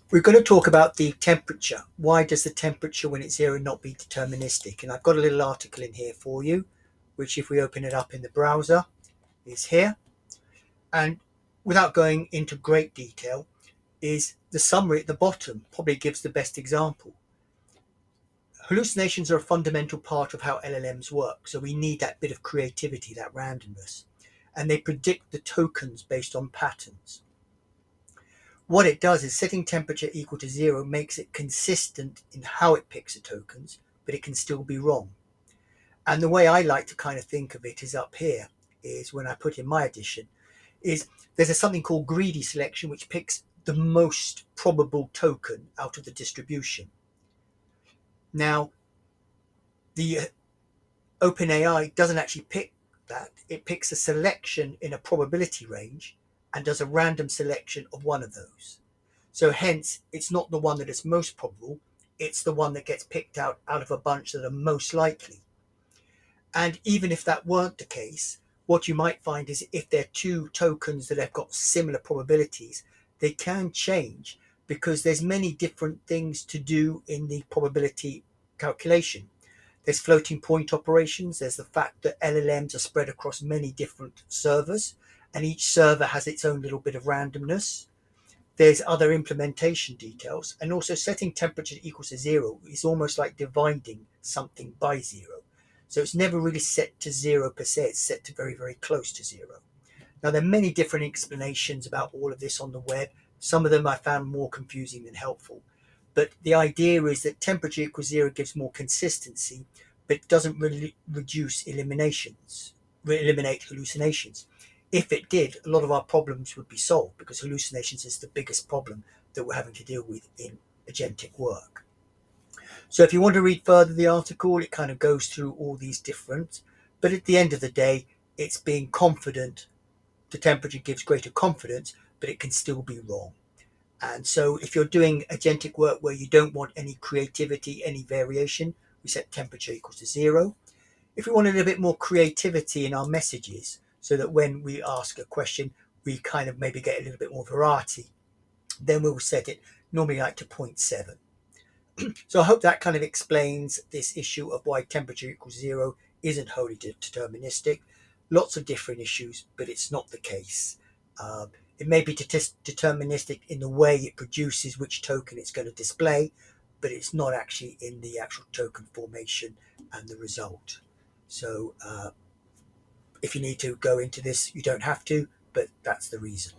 We're going to talk about the temperature. Why does the temperature when it's zero not be deterministic? And I've got a little article in here for you, which if we open it up in the browser is here. And without going into great detail, is the summary at the bottom probably gives the best example. Hallucinations are a fundamental part of how LLMs work, so we need that bit of creativity, that randomness. And they predict the tokens based on patterns. What it does is setting temperature equal to zero makes it consistent in how it picks the tokens, but it can still be wrong. And the way I like to kind of think of it is up here, is when I put in my addition, is there's something called greedy selection, which picks the most probable token out of the distribution. Now, the OpenAI doesn't actually pick that. It picks a selection in a probability range and does a random selection of one of those. So hence, it's not the one that is most probable, it's the one that gets picked out of a bunch that are most likely. And even if that weren't the case, what you might find is if there are two tokens that have got similar probabilities, they can change because there's many different things to do in the probability calculation. There's floating point operations. There's the fact that LLMs are spread across many different servers, and each server has its own little bit of randomness. There's other implementation details, and also setting temperature equals to zero is almost like dividing something by zero. So it's never really set to zero per se, it's set to very, very close to zero. Now, there are many different explanations about all of this on the web. Some of them I found more confusing than helpful. But the idea is that temperature equals zero gives more consistency, but it doesn't really eliminate hallucinations. If it did, a lot of our problems would be solved because hallucinations is the biggest problem that we're having to deal with in agentic work. So if you want to read further the article, it kind of goes through all these different, but at the end of the day, it's being confident. The temperature gives greater confidence, but it can still be wrong. And so if you're doing agentic work where you don't want any creativity, any variation, we set temperature equals to zero. If we want a little bit more creativity in our messages, so that when we ask a question, we kind of maybe get a little bit more variety, then we'll set it normally like to 0.7. So I hope that kind of explains this issue of why temperature equals zero isn't wholly deterministic. Lots of different issues, but it's not the case. It may be deterministic in the way it produces which token it's going to display, but it's not actually in the actual token formation and the result. So if you need to go into this, you don't have to, but that's the reason.